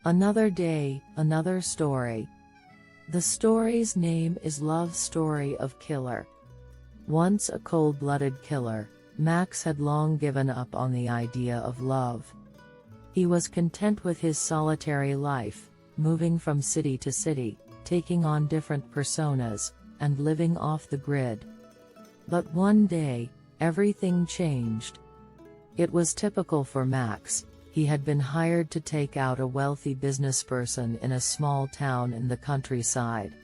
Another day, another story. The story's name is Love Story of Killer. Once a cold-blooded killer, Max had long given up on the idea of love. He was content with his solitary life, moving from city to city, taking on different personas, and living off the grid. But one day, everything changed. It was typical for Max. He had been hired to take out a wealthy businessperson in a small town in the countryside.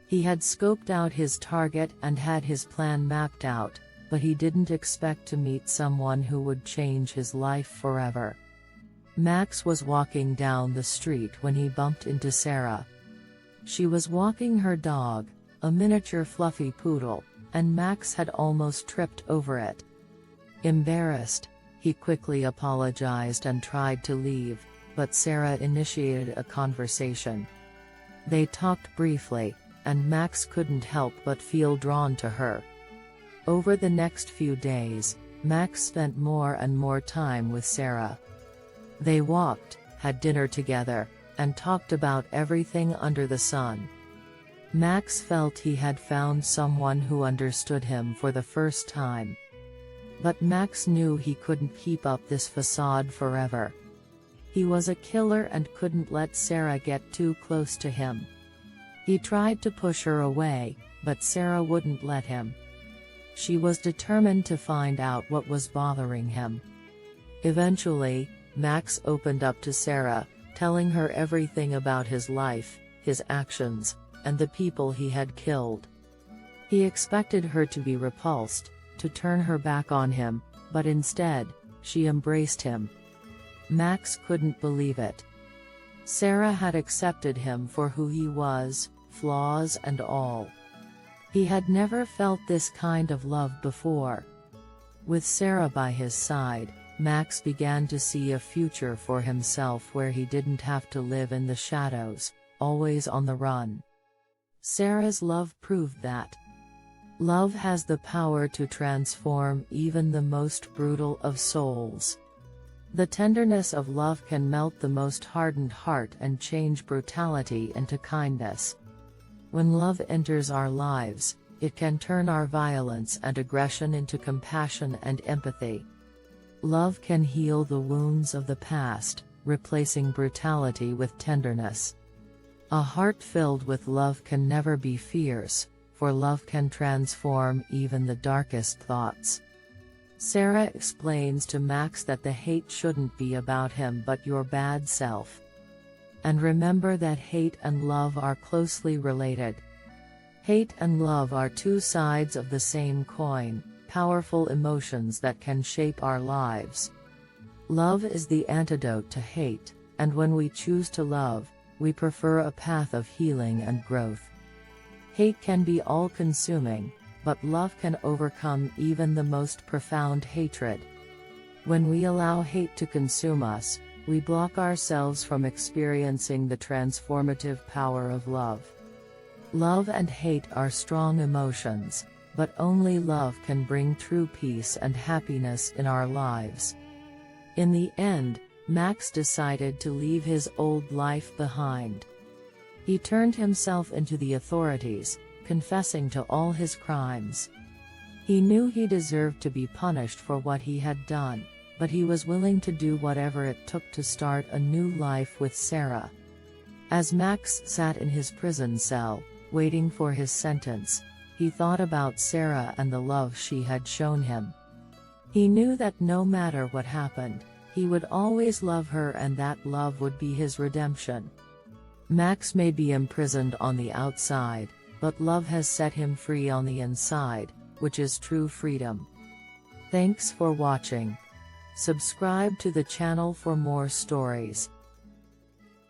He had scoped out his target and had his plan mapped out, but he didn't expect to meet someone who would change his life forever. Max was walking down the street when he bumped into Sarah. She was walking her dog, a miniature fluffy poodle, and Max had almost tripped over it. Embarrassed, he quickly apologized and tried to leave, but Sarah initiated a conversation. They talked briefly, and Max couldn't help but feel drawn to her. Over the next few days, Max spent more and more time with Sarah. They walked, had dinner together, and talked about everything under the sun. Max felt he had found someone who understood him for the first time. But Max knew he couldn't keep up this facade forever. He was a killer and couldn't let Sarah get too close to him. He tried to push her away, but Sarah wouldn't let him. She was determined to find out what was bothering him. Eventually, Max opened up to Sarah, telling her everything about his life, his actions, and the people he had killed. He expected her to be repulsed, to turn her back on him, but instead, she embraced him. Max couldn't believe it. Sarah had accepted him for who he was, flaws and all. He had never felt this kind of love before. With Sarah by his side, Max began to see a future for himself where he didn't have to live in the shadows, always on the run. Sarah's love proved that love has the power to transform even the most brutal of souls. The tenderness of love can melt the most hardened heart and change brutality into kindness. When love enters our lives, it can turn our violence and aggression into compassion and empathy. Love can heal the wounds of the past, replacing brutality with tenderness. A heart filled with love can never be fierce, for love can transform even the darkest thoughts. Sarah explains to Max that the hate shouldn't be about him but your bad self. And remember that hate and love are closely related. Hate and love are two sides of the same coin, powerful emotions that can shape our lives. Love is the antidote to hate, and when we choose to love, we prefer a path of healing and growth. Hate can be all-consuming, but love can overcome even the most profound hatred. When we allow hate to consume us, we block ourselves from experiencing the transformative power of love. Love and hate are strong emotions, but only love can bring true peace and happiness in our lives. In the end, Max decided to leave his old life behind. He turned himself into the authorities, confessing to all his crimes. He knew he deserved to be punished for what he had done, but he was willing to do whatever it took to start a new life with Sarah. As Max sat in his prison cell, waiting for his sentence, he thought about Sarah and the love she had shown him. He knew that no matter what happened, he would always love her and that love would be his redemption. Max may be imprisoned on the outside, but love has set him free on the inside, which is true freedom. Thanks for watching. Subscribe to the channel for more stories.